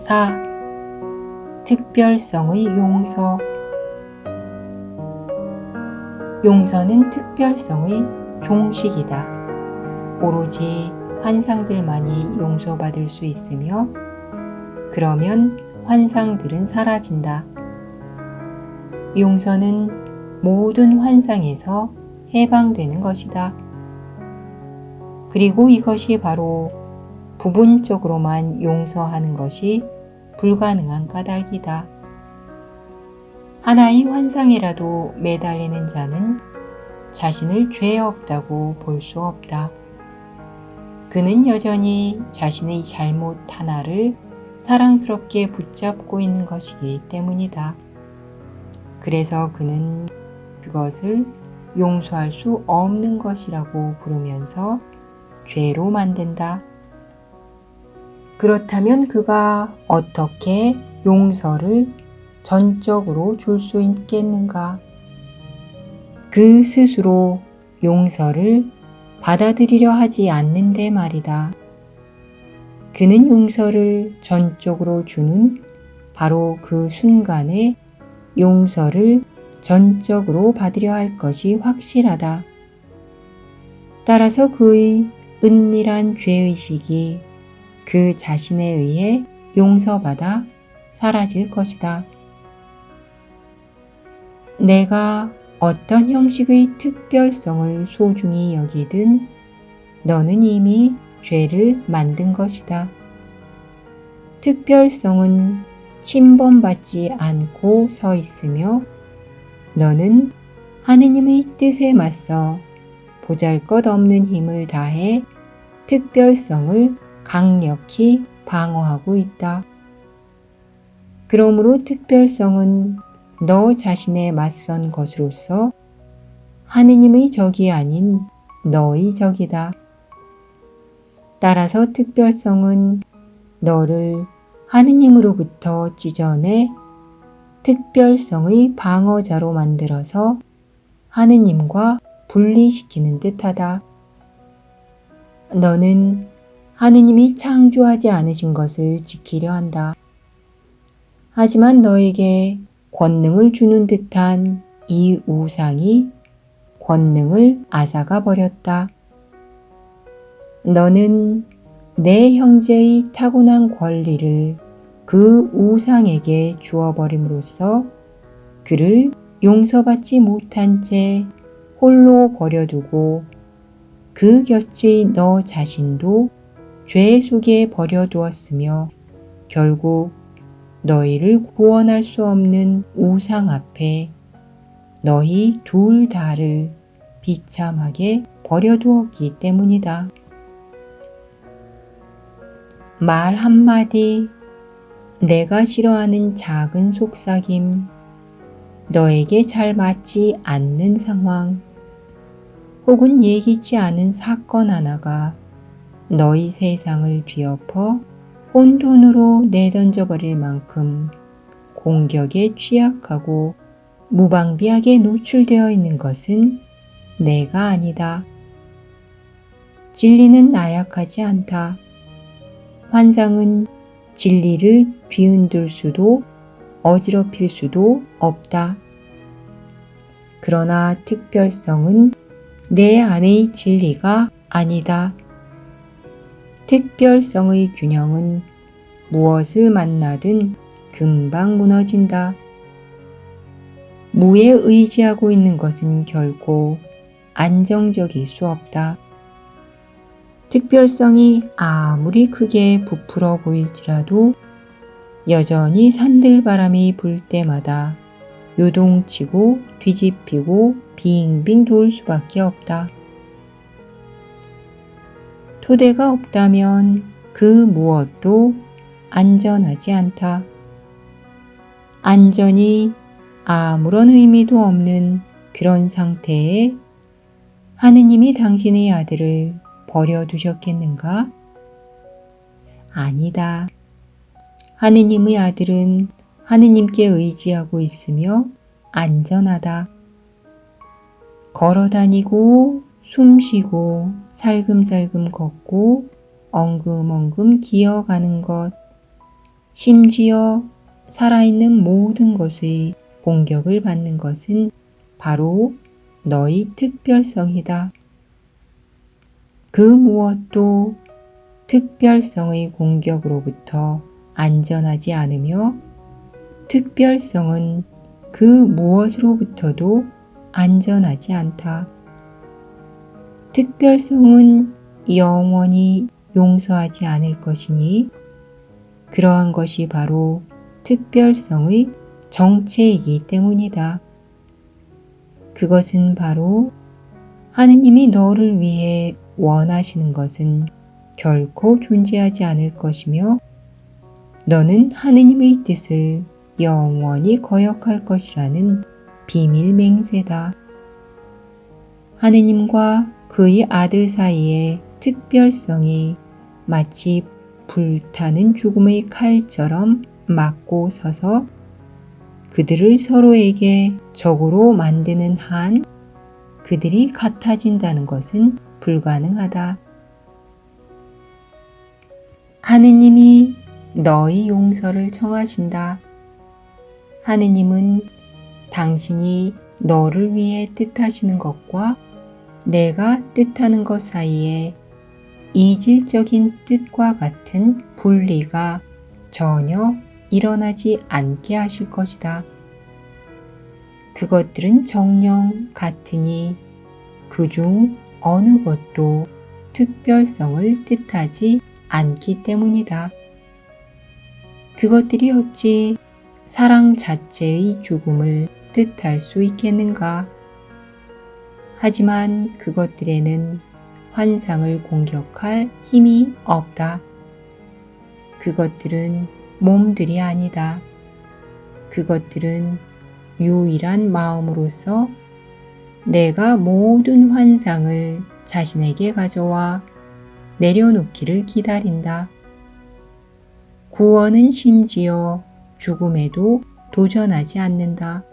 4. 특별성의 용서. 용서는 특별성의 종식이다. 오로지 환상들만이 용서받을 수 있으며 그러면 환상들은 사라진다. 용서는 모든 환상에서 해방되는 것이다. 그리고 이것이 바로 부분적으로만 용서하는 것이 불가능한 까닭이다. 하나의 환상에라도 매달리는 자는 자신을 죄 없다고 볼 수 없다. 그는 여전히 자신의 잘못 하나를 사랑스럽게 붙잡고 있는 것이기 때문이다. 그래서 그는 그것을 용서할 수 없는 것이라고 부르면서 죄로 만든다. 그렇다면 그가 어떻게 용서를 전적으로 줄 수 있겠는가? 그 스스로 용서를 받아들이려 하지 않는데 말이다. 그는 용서를 전적으로 주는 바로 그 순간에 용서를 전적으로 받으려 할 것이 확실하다. 따라서 그의 은밀한 죄의식이 그 자신에 의해 용서받아 사라질 것이다. 내가 어떤 형식의 특별성을 소중히 여기든 너는 이미 죄를 만든 것이다. 특별성은 침범받지 않고 서 있으며 너는 하느님의 뜻에 맞서 보잘것없는 힘을 다해 특별성을 강력히 방어하고 있다. 그러므로 특별성은 너 자신에 맞선 것으로서 하느님의 적이 아닌 너의 적이다. 따라서 특별성은 너를 하느님으로부터 찢어내 특별성의 방어자로 만들어서 하느님과 분리시키는 듯하다. 너는 하느님이 창조하지 않으신 것을 지키려 한다. 하지만 너에게 권능을 주는 듯한 이 우상이 권능을 앗아가 버렸다. 너는 내 형제의 타고난 권리를 그 우상에게 주어버림으로써 그를 용서받지 못한 채 홀로 버려두고 그 곁의 너 자신도 죄 속에 버려두었으며 결국 너희를 구원할 수 없는 우상 앞에 너희 둘 다를 비참하게 버려두었기 때문이다. 말 한마디, 내가 싫어하는 작은 속삭임, 너에게 잘 맞지 않는 상황, 혹은 예기치 않은 사건 하나가 너희 세상을 뒤엎어 혼돈으로 내던져버릴 만큼 공격에 취약하고 무방비하게 노출되어 있는 것은 내가 아니다. 진리는 나약하지 않다. 환상은 진리를 뒤흔들 수도 어지럽힐 수도 없다. 그러나 특별성은 내 안의 진리가 아니다. 특별성의 균형은 무엇을 만나든 금방 무너진다. 무에 의지하고 있는 것은 결코 안정적일 수 없다. 특별성이 아무리 크게 부풀어 보일지라도 여전히 산들바람이 불 때마다 요동치고 뒤집히고 빙빙 돌 수밖에 없다. 토대가 없다면 그 무엇도 안전하지 않다. 안전이 아무런 의미도 없는 그런 상태에 하느님이 당신의 아들을 버려두셨겠는가? 아니다. 하느님의 아들은 하느님께 의지하고 있으며 안전하다. 걸어다니고 숨쉬고 살금살금 걷고 엉금엉금 기어가는 것, 심지어 살아있는 모든 것의 공격을 받는 것은 바로 너희 특별성이다. 그 무엇도 특별성의 공격으로부터 안전하지 않으며 특별성은 그 무엇으로부터도 안전하지 않다. 특별성은 영원히 용서하지 않을 것이니 그러한 것이 바로 특별성의 정체이기 때문이다. 그것은 바로 하느님이 너를 위해 원하시는 것은 결코 존재하지 않을 것이며 너는 하느님의 뜻을 영원히 거역할 것이라는 비밀 맹세다. 하느님과 그의 아들 사이의 특별성이 마치 불타는 죽음의 칼처럼 맞고 서서 그들을 서로에게 적으로 만드는 한 그들이 같아진다는 것은 불가능하다. 하느님이 너의 용서를 청하신다. 하느님은 당신이 너를 위해 뜻하시는 것과 내가 뜻하는 것 사이에 이질적인 뜻과 같은 분리가 전혀 일어나지 않게 하실 것이다. 그것들은 정녕 같으니 그중 어느 것도 특별성을 뜻하지 않기 때문이다. 그것들이 어찌 사랑 자체의 죽음을 뜻할 수 있겠는가? 하지만 그것들에는 환상을 공격할 힘이 없다. 그것들은 몸들이 아니다. 그것들은 유일한 마음으로서 내가 모든 환상을 자신에게 가져와 내려놓기를 기다린다. 구원은 심지어 죽음에도 도전하지 않는다.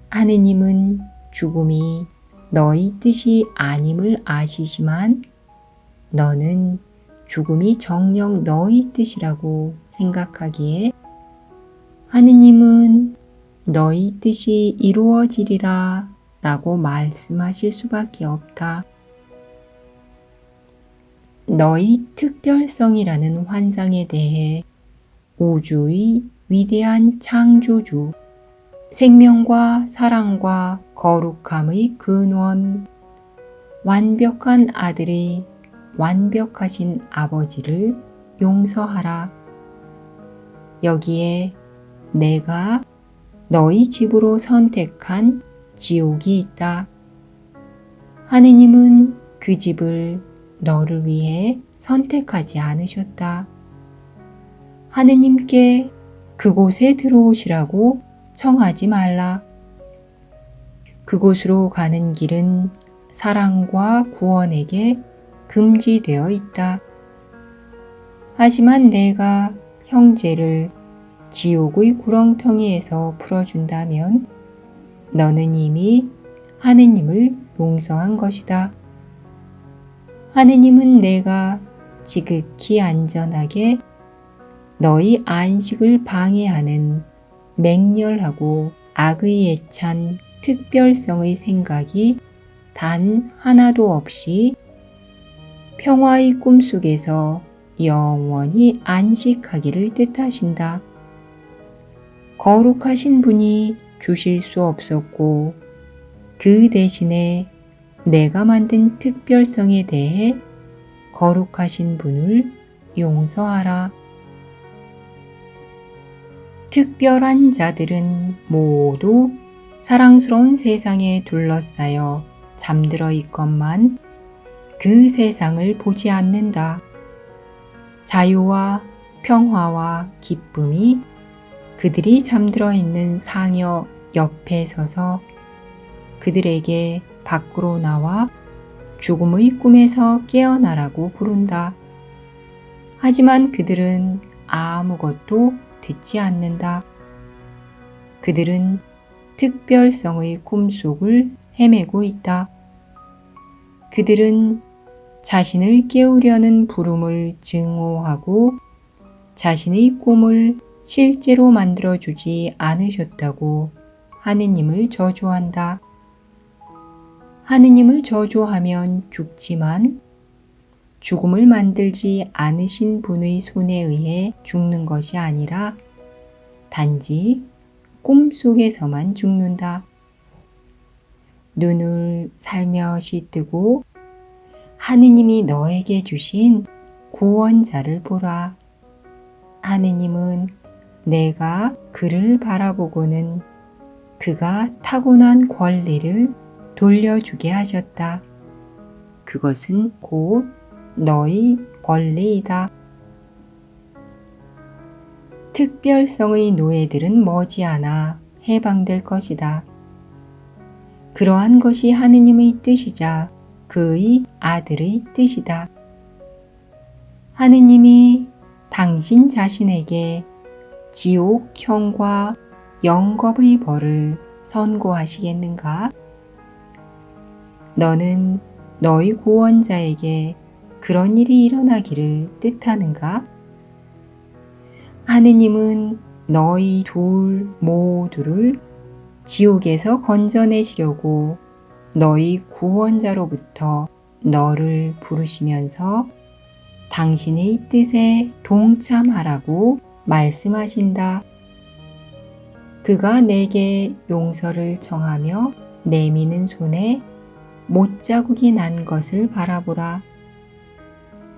하느님은 죽음이 너희 뜻이 아님을 아시지만 너는 죽음이 정녕 너희 뜻이라고 생각하기에 하느님은 너희 뜻이 이루어지리라 라고 말씀하실 수밖에 없다. 너희 특별성이라는 환상에 대해 우주의 위대한 창조주, 생명과 사랑과 거룩함의 근원, 완벽한 아들의 완벽하신 아버지를 용서하라. 여기에 내가 너희 집으로 선택한 지옥이 있다. 하느님은 그 집을 너를 위해 선택하지 않으셨다. 하느님께 그곳에 들어오시라고 청하지 말라. 그곳으로 가는 길은 사랑과 구원에게 금지되어 있다. 하지만 내가 형제를 지옥의 구렁텅이에서 풀어준다면 너는 이미 하느님을 용서한 것이다. 하느님은 내가 지극히 안전하게 너희 안식을 방해하는 맹렬하고 악의 애찬 특별성의 생각이 단 하나도 없이 평화의 꿈속에서 영원히 안식하기를 뜻하신다. 거룩하신 분이 주실 수 없었고 그 대신에 내가 만든 특별성에 대해 거룩하신 분을 용서하라. 특별한 자들은 모두 사랑스러운 세상에 둘러싸여 잠들어 있건만 그 세상을 보지 않는다. 자유와 평화와 기쁨이 그들이 잠들어 있는 상여 옆에 서서 그들에게 밖으로 나와 죽음의 꿈에서 깨어나라고 부른다. 하지만 그들은 아무것도 듣지 않는다. 그들은 특별성의 꿈속을 헤매고 있다. 그들은 자신을 깨우려는 부름을 증오하고 자신의 꿈을 실제로 만들어주지 않으셨다고 하느님을 저주한다. 하느님을 저주하면 죽지만 죽음을 만들지 않으신 분의 손에 의해 죽는 것이 아니라 단지 꿈속에서만 죽는다. 눈을 살며시 뜨고 하느님이 너에게 주신 구원자를 보라. 하느님은 내가 그를 바라보고는 그가 타고난 권리를 돌려주게 하셨다. 그것은 곧 너의 권리이다. 특별성의 노예들은 머지않아 해방될 것이다. 그러한 것이 하느님의 뜻이자 그의 아들의 뜻이다. 하느님이 당신 자신에게 지옥형과 영겁의 벌을 선고하시겠는가? 너는 너희 구원자에게 그런 일이 일어나기를 뜻하는가? 하느님은 너희 둘 모두를 지옥에서 건져내시려고 너희 구원자로부터 너를 부르시면서 당신의 뜻에 동참하라고 말씀하신다. 그가 내게 용서를 청하며 내미는 손에 못자국이 난 것을 바라보라.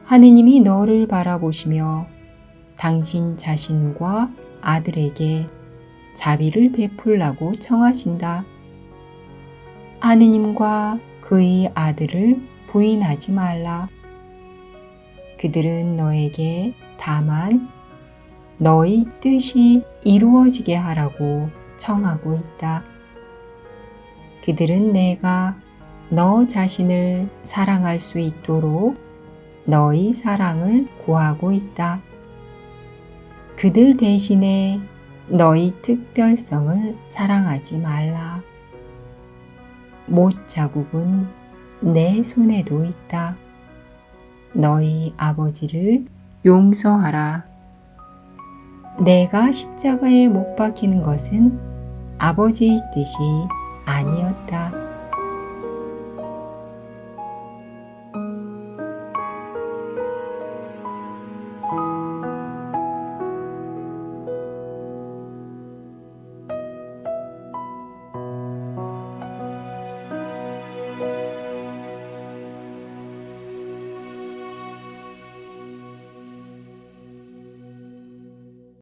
하느님이 너를 바라보시며 당신 자신과 아들에게 자비를 베풀라고 청하신다. 하느님과 그의 아들을 부인하지 말라. 그들은 너에게 다만 너의 뜻이 이루어지게 하라고 청하고 있다. 그들은 내가 너 자신을 사랑할 수 있도록 너의 사랑을 구하고 있다. 그들 대신에 너의 특별성을 사랑하지 말라. 못자국은 내 손에도 있다. 너희 아버지를 용서하라. 내가 십자가에 못 박히는 것은 아버지의 뜻이 아니었다.